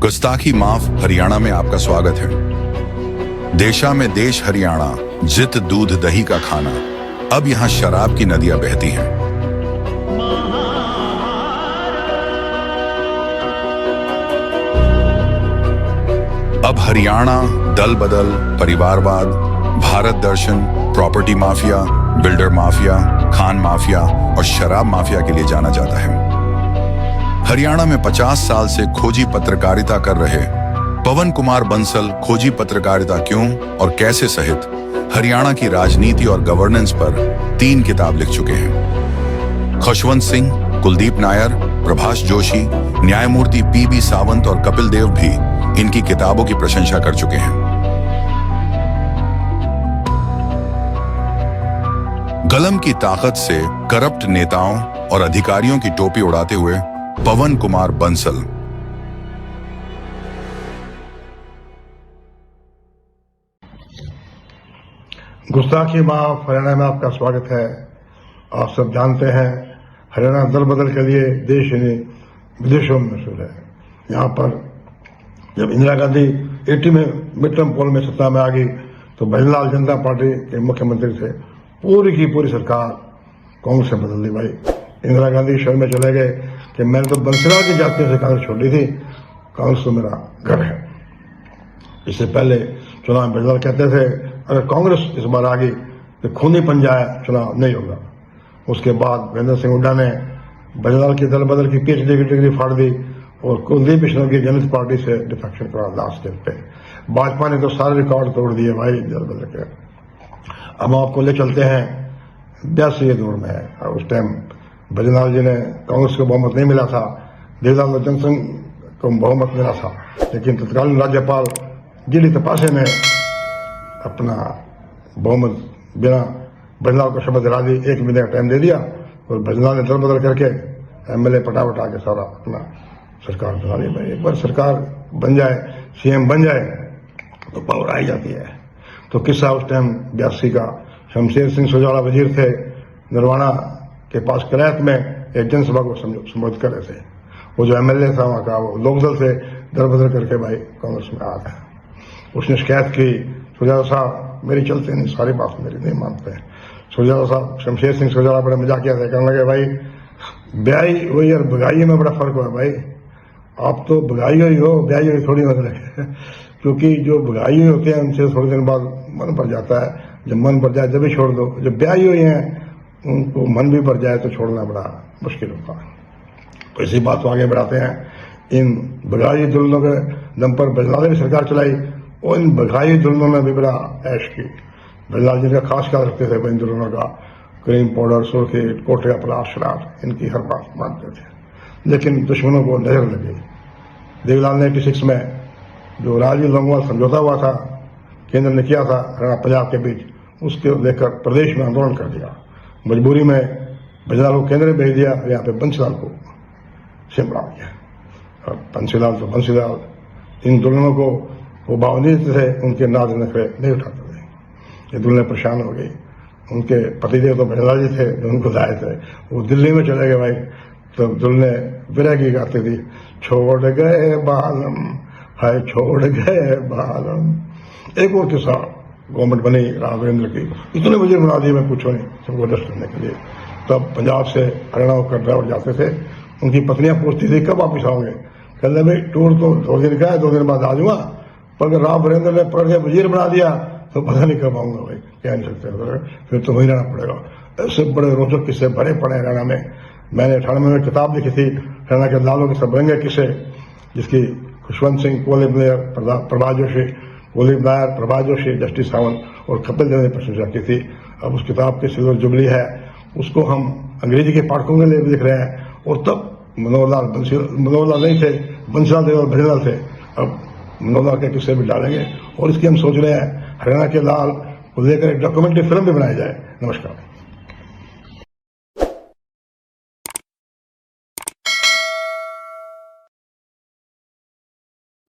गुस्ताखी माफ हरियाणा में आपका स्वागत है। देशा में देश हरियाणा, जित दूध दही का खाना। अब यहाँ शराब की नदियां बहती हैं। अब हरियाणा दल बदल, परिवारवाद, भारत दर्शन, प्रॉपर्टी माफिया, बिल्डर माफिया, खान माफिया और शराब माफिया के लिए जाना जाता है। हरियाणा में 50 साल से खोजी पत्रकारिता कर रहे पवन कुमार बंसल खोजी पत्रकारिता क्यों और कैसे सहित हरियाणा की राजनीति और गवर्नेंस पर 3 किताब लिख चुके हैं। खुशवंत सिंह, कुलदीप नायर, प्रभाष जोशी, न्यायमूर्ति पीबी सावंत और कपिल देव भी इनकी किताबों की प्रशंसा कर चुके हैं। कलम की ताकत से करप्ट नेताओं और अधिकारियों की टोपी उड़ाते हुए पवन कुमार बंसल। गुस्ताखी माफ हरियाणा में आपका स्वागत है। आप सब जानते हैं हरियाणा दल बदल के लिए देश यानी विदेशों में मशहूर है। यहाँ पर जब इंदिरा गांधी 80 में मिड टर्म पोल में सत्ता में आ गई तो भजनलाल जनता पार्टी के मुख्यमंत्री थे। पूरी की पूरी सरकार कांग्रेस में बदल दी भाई। इंदिरा गांधी शहर में चले गए कि मैंने तो बंसीलाल की जाति से कांग्रेस छोड़ दी थी, कांग्रेस तो मेरा घर है। इससे पहले चुनाव में भजनलाल कहते थे अगर कांग्रेस इस बार आ गई तो खूनी पंजा चुनाव नहीं होगा। उसके बाद महेंद्र सिंह हुड्डा ने भजनलाल की दल बदल की PhD की डिग्री फाड़ दी और कुलदीप बिश्नोर की जनता पार्टी से डिफेक्शन करा लास्ट दिन पे। भाजपा ने तो सारे रिकॉर्ड तोड़ दिए भाई दल बदल के। अब आपको ले चलते हैं 82 दौर में है। और उस टाइम भजनलाल जी ने कांग्रेस को बहुमत नहीं मिला था, देवलाल लोचन सिंह को बहुमत मिला था, लेकिन तत्कालीन राज्यपाल जी.डी. तपासे ने अपना बहुमत बिना भजनलाल को शपथ दिला दी, 1 महीने का टाइम दे दिया और भजनलाल ने दल बदल करके MLA पटा के सारा अपना सरकार बना ली भाई। एक बार सरकार बन जाए, CM बन जाए तो पावर आई जाती है। तो किस्सा उस टाइम 82 का, शमशेर सिंह सुजाला वजीर थे, नरवाना के पास करायत में एक जनसभा को संबोधित कर रहे थे। वो जो MLA था वहां का, वो लोकदल से दल बदल करके भाई कांग्रेस में आ गया। उसने शिकायत की सुजाला साहब मेरी चलते नहीं, सारी बात मेरी नहीं मानते हैं। सुजाला साहब, शमशेर सिंह सुजाला बड़े मजाक किया था, कहने लगे भाई ब्याई वही और बगाई में बड़ा फर्क हुआ भाई। आप तो बगाई हुई हो, ब्याई हुई थोड़ी मतलब क्योंकि जो बगाई हुई होते हैं उनसे थोड़े दिन बाद मन भर जाता है। जब मन भर जाए जब भी छोड़ दो। जब ब्याई हुई हैं उनको मन भी भर जाए तो छोड़ना बड़ा मुश्किल होता है। तो इसी बात को आगे बढ़ाते हैं। इन बगाई दुल्हनों के दम पर भजनलाल ने सरकार चलाई और इन बगाई दुल्हनों ने भी बड़ा ऐश की। भजनलाल जी का खास ख्याल रखते थे इन दुल्हनों का, क्रीम पाउडर, सुर्खी, कोठे का पलाश, शराब, इनकी हर बात मानते थे। लेकिन दुश्मनों को नजर लगी। देवलाल ने 86 में जो राजीव लोंगोवाल समझौता हुआ था, केंद्र ने किया था हरियाणा पंजाब के बीच, उसके लेकर प्रदेश में आंदोलन कर दिया। मजबूरी में भजनलाल को केंद्र भेज दिया, यहाँ पे बंसीलाल को शिमला दिया। और बंसीलाल तो बंसीलाल, इन दुल्हनों को वो भाव नहीं देते थे, उनके नाज नखरे नहीं उठाते थे। ये दुल्हनें परेशान हो गई। उनके पतिदेव तो भजनलाल जी थे जो उनको लाए थे, वो दिल्ली में चले गए भाई। तो दुल्हनें विरह की गाती थी, छोड़ गए बालम हाय छोड़ गए बालम। एक और किस्सा, गवर्नमेंट बनी राव वीरेंद्र की, इतने वजीर बना दिए मैं पूछो नहीं, सबको अरेस्ट करने के लिए। तब पंजाब से हरियाणा होकर ड्राइवर जाते थे, उनकी पत्नियां पूछती थी कब वापिस आओगे। कहते भाई टूर तो 2 दिन का है, 2 दिन बाद आ जाऊंगा, पर अगर राव वीरेंद्र ने पकड़ के वजीर बना दिया तो पता नहीं कब आऊंगा भाई, कह नहीं सकते, फिर तो वहीं रहना पड़ेगा। ऐसे बड़े रोचक किस्से भरे पड़े हरियाणा में। मैंने 98 में किताब लिखी थी हरियाणा के लालों के सबरंगे किस्से, जिसकी खुशवंत सिंह, कुलदीप नायर, प्रभाष जोशी, कुलदीप नायर, प्रभाष जोशी, जस्टिस सावंत और कपिल देव ने प्रशंसा की थी। अब उस किताब की सिल्वर जुबली है, उसको हम अंग्रेजी के पाठकों के लिए भी लिख रहे हैं। और तब मनोहरलाल नहीं थे, बंसीलाल देव और भजनलाल थे। अब मनोहरलाल के किस्से भी डालेंगे और इसकी हम सोच रहे हैं हरियाणा के लाल को लेकर एक डॉक्यूमेंट्री फिल्म भी बनाई जाए। नमस्कार।